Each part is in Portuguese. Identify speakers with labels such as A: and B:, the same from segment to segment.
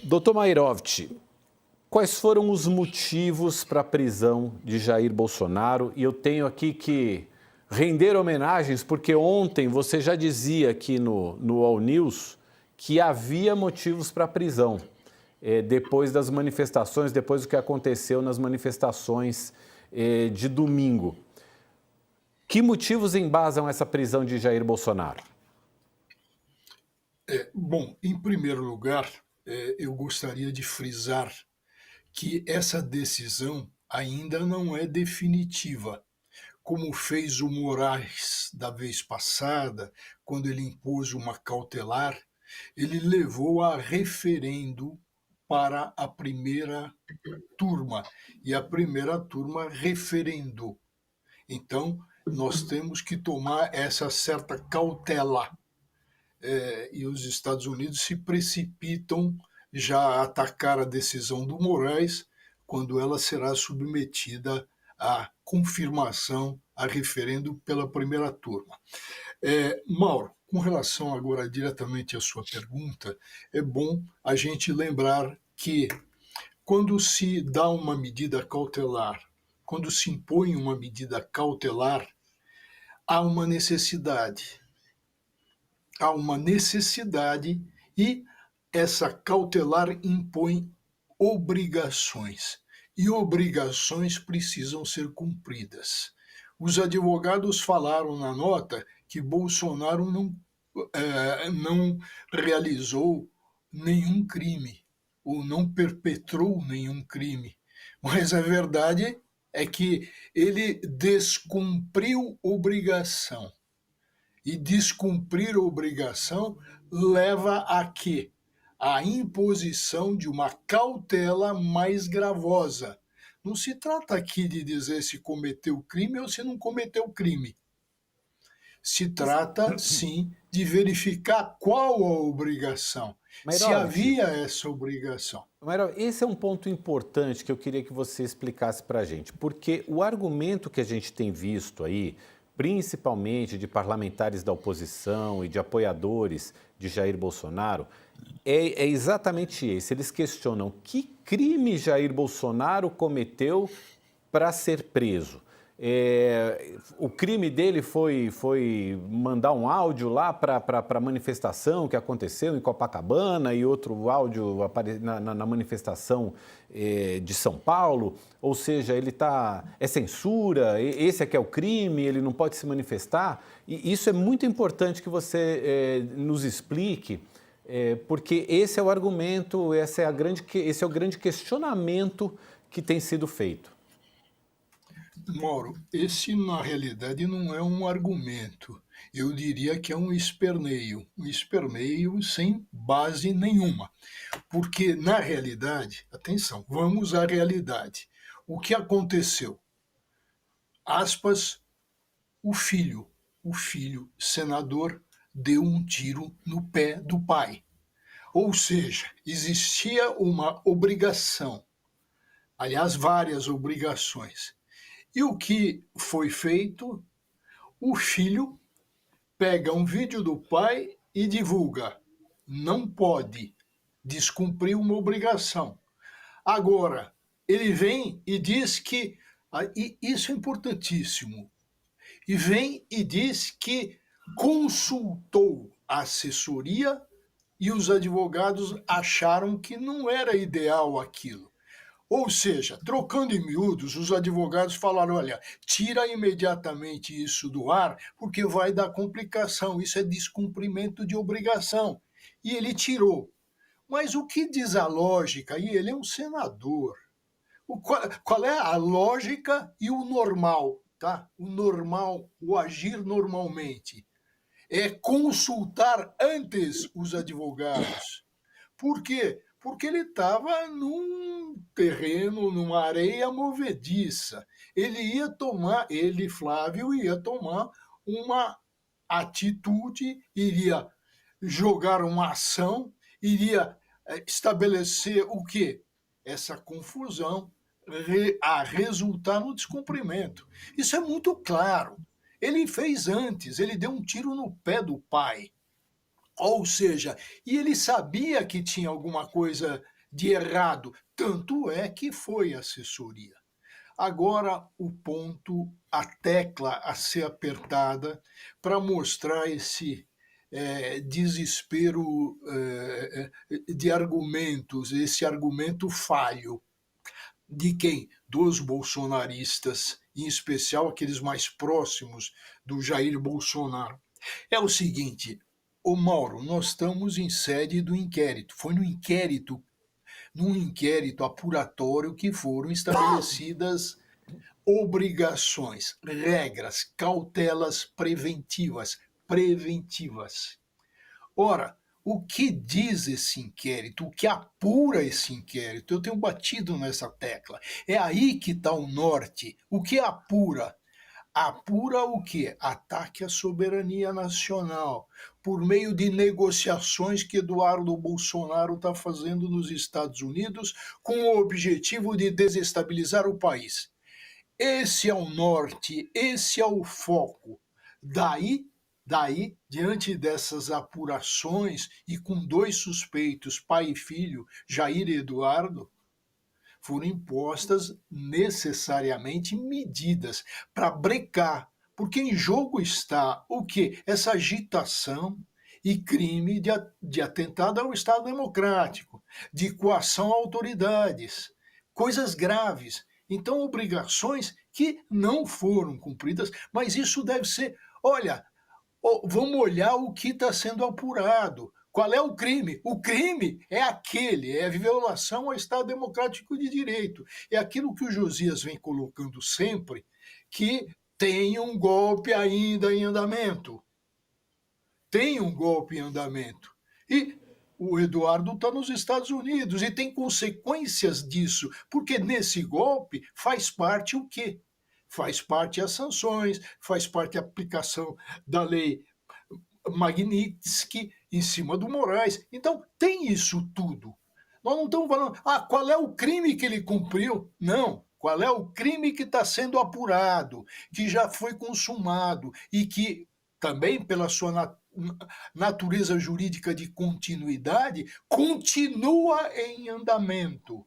A: Doutor Mairovitch, quais foram os motivos para a prisão de Jair Bolsonaro? E eu tenho aqui que render homenagens, porque ontem você já dizia aqui no All News que havia motivos para a prisão, depois das manifestações, depois do que aconteceu nas manifestações de domingo. Que motivos embasam essa prisão de Jair Bolsonaro?
B: Bom, em primeiro lugar, eu gostaria de frisar que essa decisão ainda não é definitiva, como fez o Moraes da vez passada, quando ele impôs uma cautelar, ele levou a referendo para a primeira turma, e a primeira turma referendou. Então, nós temos que tomar essa certa cautela. E os Estados Unidos se precipitam já a atacar a decisão do Moraes quando ela será submetida à confirmação, a referendo pela primeira turma. Mauro, com relação agora diretamente à sua pergunta, é bom a gente lembrar que quando se dá uma medida cautelar, quando se impõe uma medida cautelar, há uma necessidade. Há uma necessidade e essa cautelar impõe obrigações. E obrigações precisam ser cumpridas. Os advogados falaram na nota que Bolsonaro não realizou nenhum crime, ou não perpetrou nenhum crime. Mas a verdade é que ele descumpriu obrigação. E descumprir a obrigação leva a quê? A imposição de uma cautela mais gravosa. Não se trata aqui de dizer se cometeu crime ou se não cometeu crime. Se trata, sim, de verificar qual a obrigação, se
A: Mairovitch,
B: havia essa obrigação.
A: Esse é um ponto importante que eu queria que você explicasse para a gente, porque o argumento que a gente tem visto aí, principalmente de parlamentares da oposição e de apoiadores de Jair Bolsonaro, é exatamente esse. Eles questionam que crime Jair Bolsonaro cometeu para ser preso. O crime dele foi mandar um áudio lá para a manifestação que aconteceu em Copacabana e outro áudio na manifestação de São Paulo, ou seja, é censura, esse é que é o crime, ele não pode se manifestar. E isso é muito importante que você nos explique, porque esse é o argumento, esse é o grande questionamento que tem sido feito.
B: Mauro, esse na realidade não é um argumento. Eu diria que é um esperneio sem base nenhuma. Porque, na realidade, atenção, vamos à realidade. O que aconteceu? Aspas, o filho senador, deu um tiro no pé do pai. Ou seja, existia uma obrigação, aliás, várias obrigações. E o que foi feito? O filho pega um vídeo do pai e divulga. Não pode descumprir uma obrigação. Agora, ele vem e diz que, e isso é importantíssimo, e vem e diz que consultou a assessoria e os advogados acharam que não era ideal aquilo. Ou seja, trocando em miúdos, os advogados falaram: olha, tira imediatamente isso do ar, porque vai dar complicação, isso é descumprimento de obrigação. E ele tirou. Mas o que diz a lógica? E ele é um senador. Qual é a lógica e o normal? Tá? O normal, o agir normalmente, é consultar antes os advogados. Por quê? Porque ele estava num terreno, numa areia movediça. Ele, Flávio, ia tomar uma atitude, iria jogar uma ação, iria estabelecer o quê? Essa confusão a resultar no descumprimento. Isso é muito claro. Ele fez antes, ele deu um tiro no pé do pai. Ou seja, e ele sabia que tinha alguma coisa de errado. Tanto é que foi assessoria. Agora, o ponto, a tecla a ser apertada para mostrar esse desespero de argumentos, esse argumento falho. De quem? Dos bolsonaristas, em especial aqueles mais próximos do Jair Bolsonaro. É o seguinte, ô Mauro, nós estamos em sede do inquérito. Foi num inquérito apuratório que foram estabelecidas obrigações, regras, cautelas preventivas. Ora, o que diz esse inquérito? O que apura esse inquérito? Eu tenho batido nessa tecla. É aí que está o norte. O que apura? Apura o quê? Ataque à soberania nacional, por meio de negociações que Eduardo Bolsonaro está fazendo nos Estados Unidos com o objetivo de desestabilizar o país. Esse é o norte, esse é o foco. Daí, diante dessas apurações e com dois suspeitos, pai e filho, Jair e Eduardo, foram impostas necessariamente medidas para brecar, porque em jogo está o quê? Essa agitação e crime de atentado ao Estado Democrático, de coação a autoridades, coisas graves. Então, obrigações que não foram cumpridas, mas isso deve ser, olha, vamos olhar o que está sendo apurado. Qual é o crime? O crime é aquele, é a violação ao Estado Democrático de Direito. É aquilo que o Josias vem colocando sempre, que tem um golpe ainda em andamento. Tem um golpe em andamento. E o Eduardo está nos Estados Unidos e tem consequências disso, porque nesse golpe faz parte o quê? Faz parte as sanções, faz parte a aplicação da lei Magnitsky em cima do Moraes. Então, tem isso tudo. Nós não estamos falando, qual é o crime que ele cumpriu? Não. Qual é o crime que está sendo apurado, que já foi consumado e que, também pela sua natureza jurídica de continuidade, continua em andamento.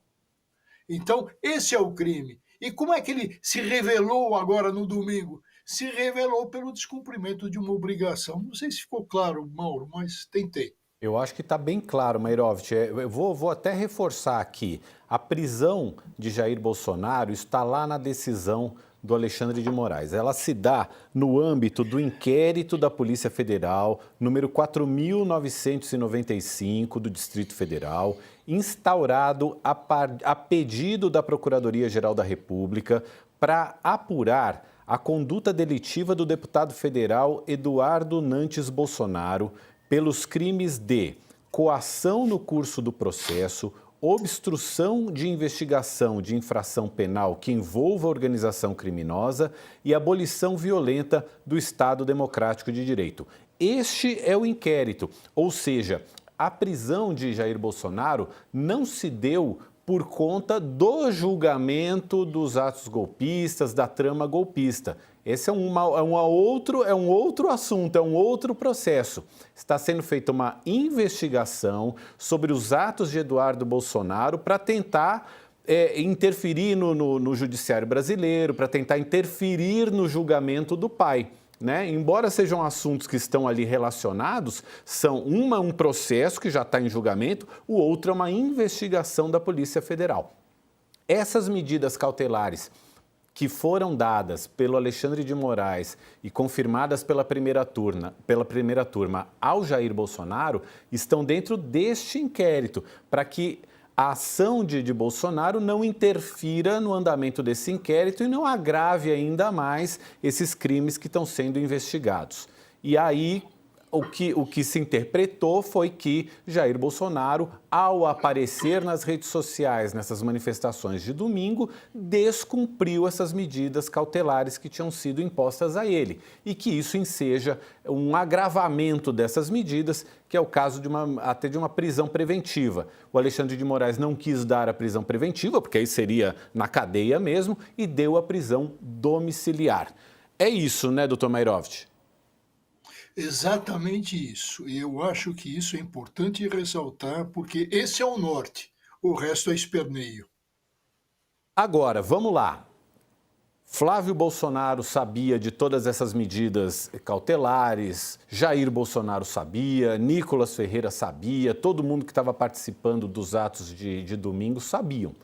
B: Então, esse é o crime. E como é que ele se revelou agora no domingo? Se revelou pelo descumprimento de uma obrigação. Não sei se ficou claro, Mauro, mas tentei.
A: Eu acho que está bem claro, Mairovich. Eu vou até reforçar aqui. A prisão de Jair Bolsonaro está lá na decisão do Alexandre de Moraes. Ela se dá no âmbito do inquérito da Polícia Federal, número 4.995 do Distrito Federal, instaurado a pedido da Procuradoria-Geral da República para apurar a conduta delitiva do deputado federal Eduardo Nantes Bolsonaro pelos crimes de coação no curso do processo, obstrução de investigação de infração penal que envolva organização criminosa e abolição violenta do Estado Democrático de Direito. Este é o inquérito, ou seja, a prisão de Jair Bolsonaro não se deu por conta do julgamento dos atos golpistas, da trama golpista. Esse é um outro assunto, é um outro processo. Está sendo feita uma investigação sobre os atos de Eduardo Bolsonaro para tentar interferir no judiciário brasileiro, para tentar interferir no julgamento do pai. Né? Embora sejam assuntos que estão ali relacionados, são um processo que já está em julgamento, o outro é uma investigação da Polícia Federal. Essas medidas cautelares que foram dadas pelo Alexandre de Moraes e confirmadas pela primeira turma ao Jair Bolsonaro estão dentro deste inquérito, para que a ação de Bolsonaro não interfira no andamento desse inquérito e não agrave ainda mais esses crimes que estão sendo investigados. E aí, o que se interpretou foi que Jair Bolsonaro, ao aparecer nas redes sociais, nessas manifestações de domingo, descumpriu essas medidas cautelares que tinham sido impostas a ele. E que isso enseja um agravamento dessas medidas, que é o caso até de uma prisão preventiva. O Alexandre de Moraes não quis dar a prisão preventiva, porque aí seria na cadeia mesmo, e deu a prisão domiciliar. É isso, né, doutor Mairovich?
B: Exatamente isso. E eu acho que isso é importante ressaltar, porque esse é o norte. o resto é esperneio.
A: Agora, vamos lá. Flávio Bolsonaro sabia de todas essas medidas cautelares, Jair Bolsonaro sabia, Nicolas Ferreira sabia, todo mundo que estava participando dos atos de domingo sabiam.